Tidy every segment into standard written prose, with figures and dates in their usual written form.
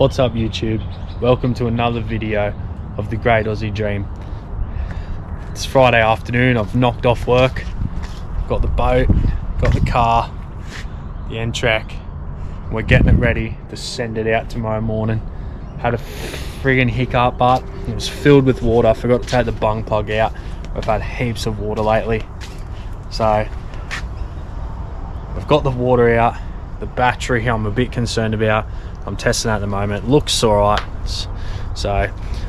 What's up YouTube? Welcome to another video of the Great Aussie Dream. It's Friday afternoon, I've knocked off work, got the boat, got the car, the ntreck. We're getting it ready to send it out tomorrow morning. Had a friggin' hiccup, but it was filled with water. I forgot to take the bung plug out. We've had heaps of water lately. So I've got the water out. The battery I'm a bit concerned about. I'm testing at the moment. It looks alright. So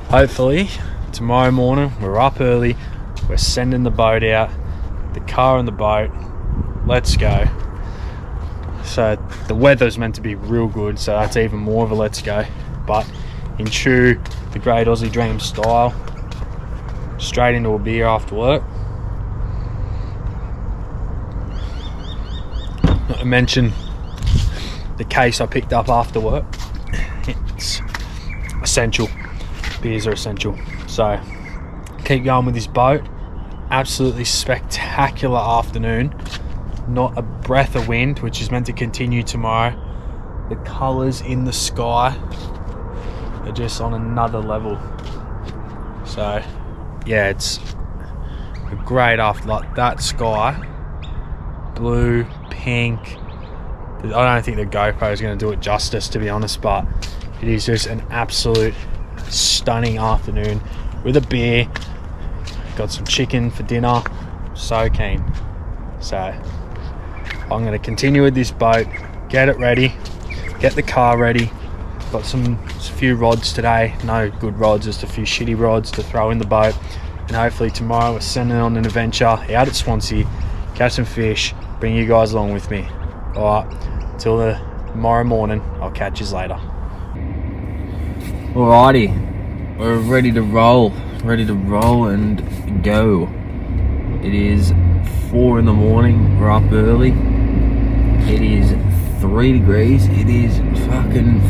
hopefully tomorrow morning we're up early. We're sending the boat out. The car and the boat. Let's go. So the weather's meant to be real good, so that's even more of a let's go. But in true the Great Aussie Dream style, straight into a beer after work. Not to mention the case I picked up after work. It's essential. Beers are essential. So keep going with this boat. Absolutely spectacular afternoon. Not a breath of wind, which is meant to continue tomorrow. The colours in the sky are just on another level. So yeah, it's a great after, like that sky, blue, pink. I don't think the GoPro is going to do it justice, to be honest, but it is just an absolute stunning afternoon with a beer. Got some chicken for dinner. So keen. So I'm going to continue with this boat, get it ready, get the car ready. Got a few rods today. No good rods, just a few shitty rods to throw in the boat. And hopefully tomorrow we're sending on an adventure out at Swansea, catch some fish, bring you guys along with me. Alright, till tomorrow morning, I'll catch you later. Alrighty, we're ready to roll and go. It is 4 in the morning, we're up early. It is 3 degrees, it is fucking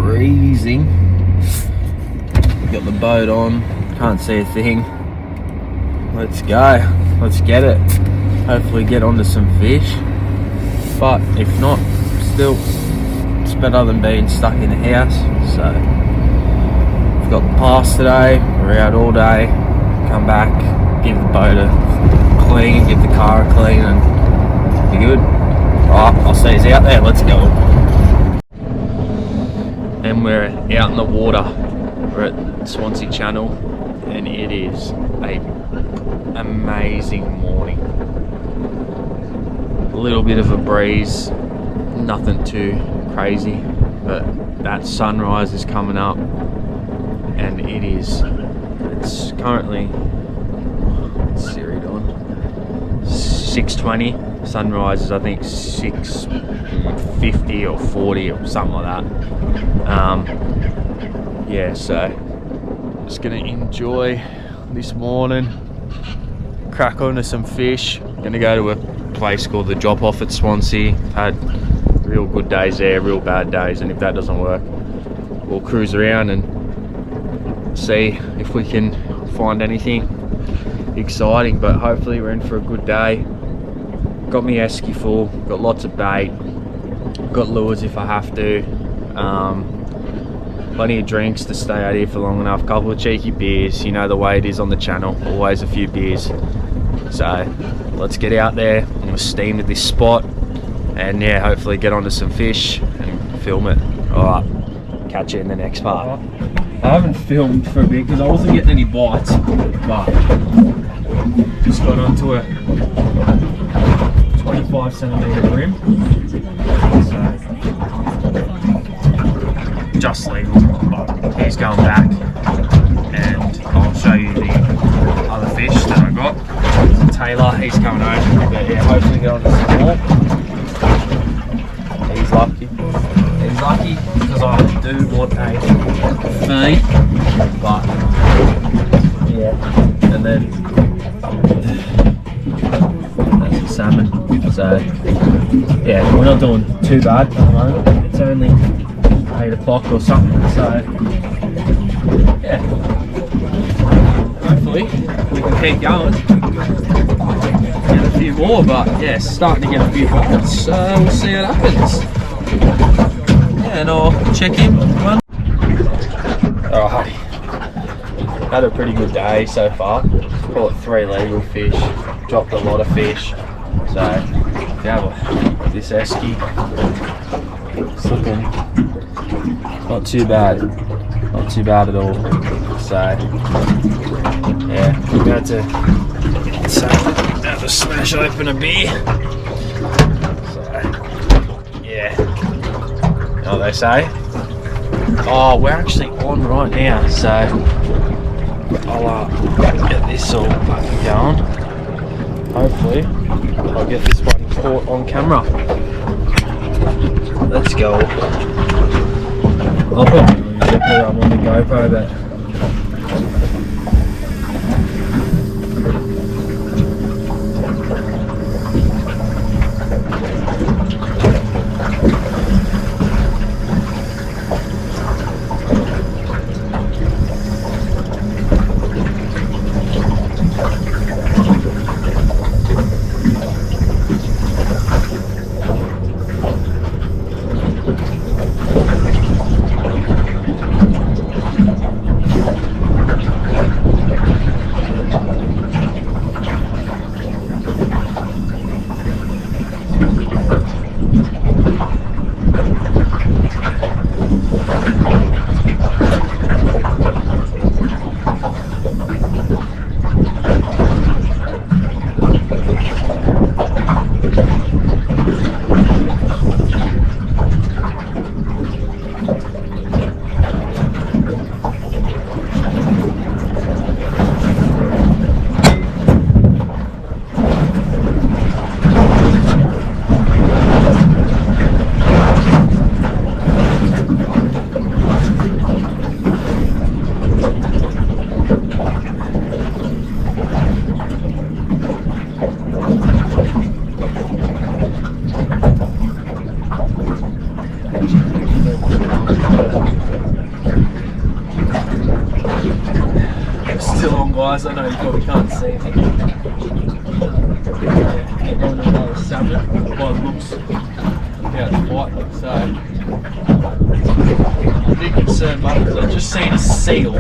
freezing. Got the boat on, can't see a thing. Let's go, let's get it. Hopefully get onto some fish. But if not, still, it's better than being stuck in the house. So we've got the pass today, we're out all day, come back, give the boat a clean, give the car a clean, and be good. Alright, I'll see you out there, let's go. And we're out in the water. We're at Swansea Channel, and it is an amazing morning. A little bit of a breeze, nothing too crazy, but that sunrise is coming up, and it's currently, what's Siri doing? 6:20. Sunrise is I think 6:50 or 40 or something like that. Yeah, so just gonna enjoy this morning, crack onto some fish. Gonna go to a place called the Drop Off at Swansea. Had real good days there, real bad days, and if that doesn't work, we'll cruise around and see if we can find anything exciting. But hopefully we're in for a good day. Got my esky full, got lots of bait, got lures if I have to, plenty of drinks to stay out here for long enough, couple of cheeky beers, you know the way it is on the channel, always a few beers. So let's get out there, I'm going to steam to this spot, and yeah, hopefully get onto some fish and film it. Alright, catch you in the next part. I haven't filmed for a bit because I wasn't getting any bites, but just got onto a 25cm brim, so just legal, but he's going back, and I'll show you the other fish that I got. Taylor, he's coming over, but yeah, hopefully get on to some more. He's lucky because I do want a feed, but yeah, and then that's the salmon. So yeah, we're not doing too bad at the moment. It's only 8 o'clock or something, so yeah, hopefully we can keep going, get a few more. But yeah, starting to get a few bites, so we'll see what happens. Yeah, and I'll check in. Alrighty, had a pretty good day so far. Caught 3 legal fish, dropped a lot of fish. So yeah, this esky, it's looking not too bad at all. So yeah, I'm about to smash open a beer. So yeah, you know what they say. Oh, we're actually on right now, so I'll get this all going. Hopefully I'll get this one caught on camera. Let's go. I'll probably put it on the GoPro, but still on, guys. I know you probably can't see me. Yeah, going to another salmon by the looks about to fight. So I'm a bit concerned, but I've just seen a seal. So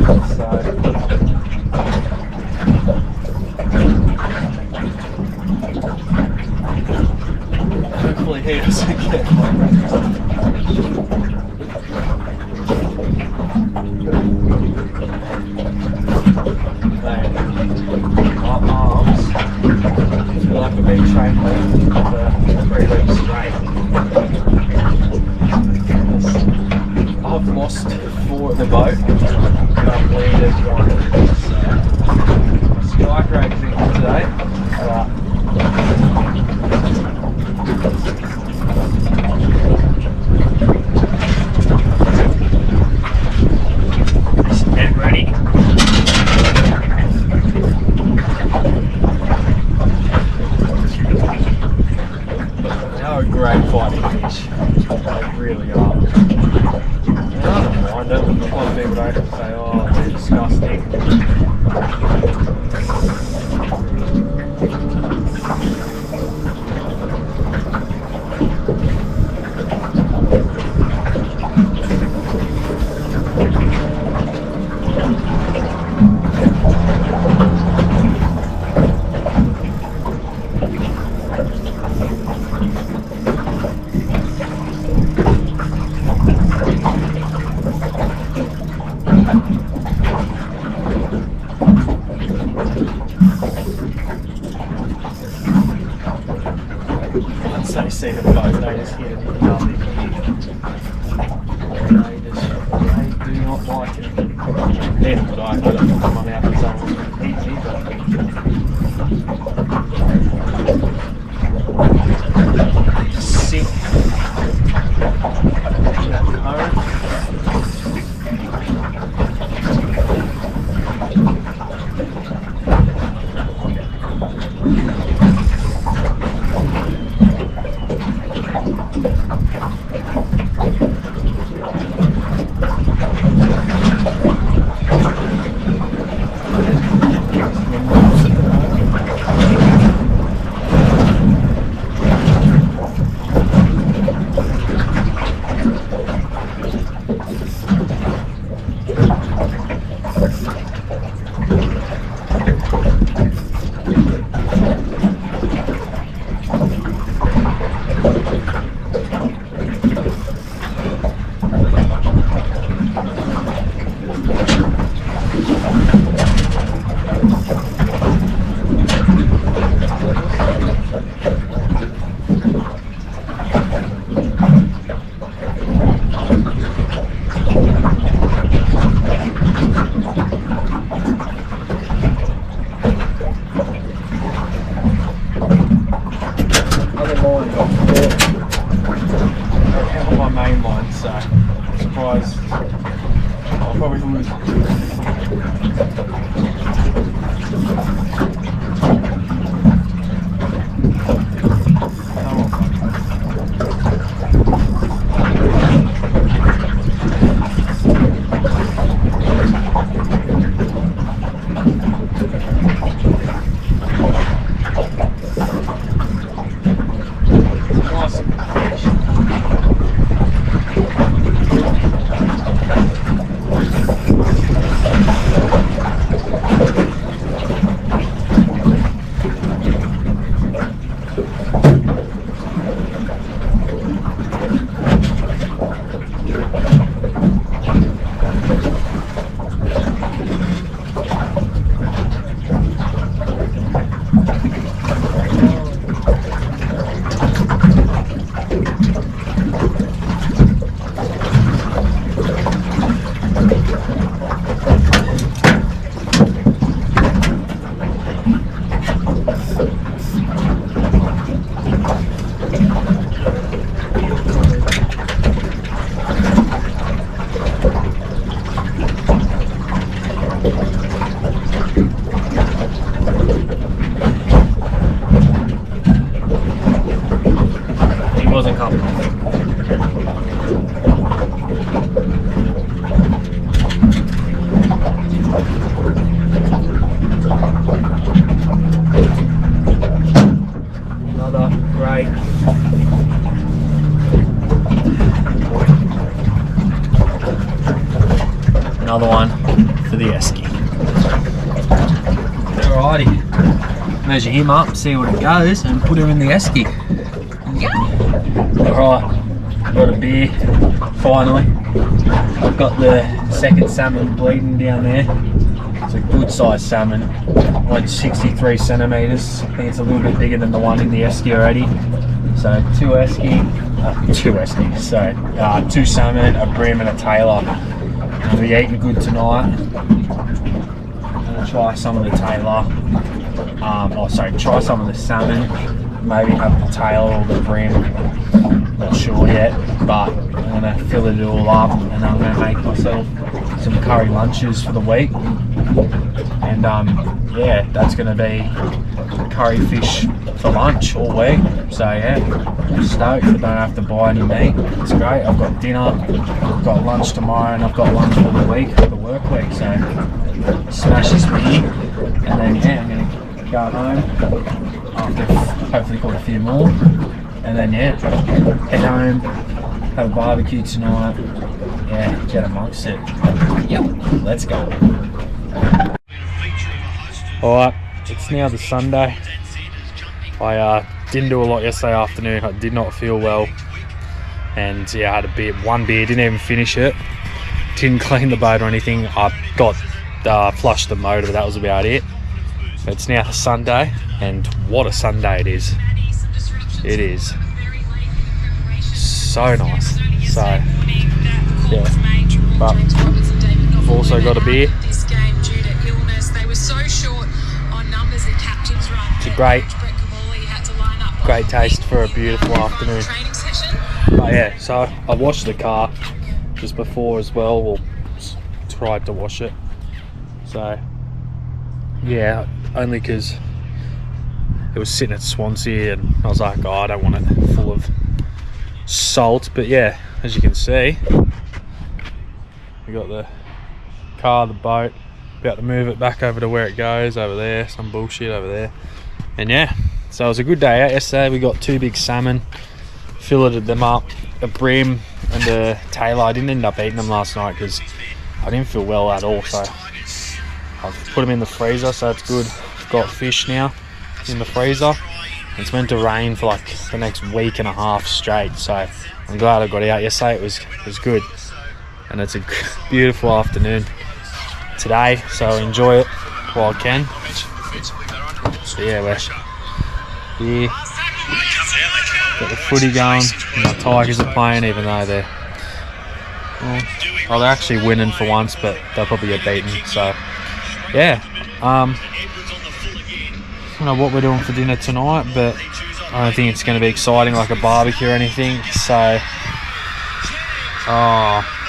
hopefully he doesn't get one. My arms feel like I've been trained for 3 weeks straight. I've lost 4 at the boat and I've landed 1. So sky crazy today. Get ready. Great fighting fish, they really are. And I don't mind it. A lot of people don't say, oh, they're disgusting. Once they see the boat, they just hit it with nothing. They do not like it. Then would I don't put them on out for someone easy, but just sit in that current. wasn't coming. Another great. Another one for the esky. Alrighty, measure him up, see what it goes, and put him in the esky. Alright, got a beer, finally. I've got the second salmon bleeding down there. It's a good sized salmon, like 63 centimetres. I think it's a little bit bigger than the one in the esky already. So two salmon, a bream and a tailor. We'll be eating good tonight. I'm going to try some of the tailor. Try some of the salmon. Maybe have the tail or the brim. Not sure yet, but I'm going to fill it all up and I'm going to make myself some curry lunches for the week. And yeah, that's going to be curry fish for lunch all week. So yeah, I'm stoked. I don't have to buy any meat. It's great. I've got dinner, I've got lunch tomorrow, and I've got lunch for the week, for the work week. So smash this beer, and then yeah, I'm going to go home. After hopefully got a few more, and then yeah, head home, have a barbecue tonight, yeah, get amongst it. Yep, let's go. Alright, it's now the Sunday. I didn't do a lot yesterday afternoon. I did not feel well, and yeah, I had one beer, didn't even finish it, didn't clean the boat or anything. I got flushed the motor, but that was about it. It's now Sunday, and what a Sunday it is. It is so nice. So yeah, but I've also got a beer. It's a great taste for a beautiful afternoon. But yeah, so I washed the car just before as well, or tried to wash it. So yeah, only because it was sitting at Swansea and I was like, oh, I don't want it full of salt. But yeah, as you can see, we got the car, the boat, about to move it back over to where it goes, over there, some bullshit over there. And yeah, so it was a good day out yesterday. We got 2 big salmon, filleted them up, a brim and a tailor. I didn't end up eating them last night because I didn't feel well at all, so I've put them in the freezer, so it's good. I've got fish now in the freezer, It's meant to rain for like the next week and a half straight, so I'm glad I got out yesterday. It was good, and it's a beautiful afternoon today, so enjoy it while I can. So yeah, we're here, got the footy going. My Tigers are playing, even though they're actually winning for once, but they'll probably get beaten. So yeah, I don't know what we're doing for dinner tonight, but I don't think it's going to be exciting like a barbecue or anything. So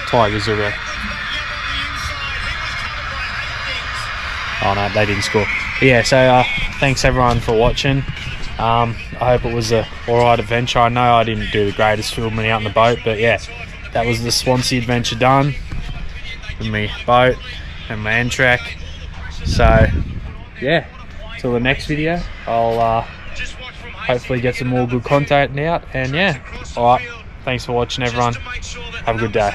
Tigers are oh no, they didn't score. But yeah, so thanks everyone for watching. I hope it was a alright adventure. I know I didn't do the greatest filming out in the boat, but yeah, that was the Swansea adventure done with my boat and my ntreck. So yeah, till the next video, I'll hopefully get some more good content out. And yeah, alright, thanks for watching everyone. Have a good day.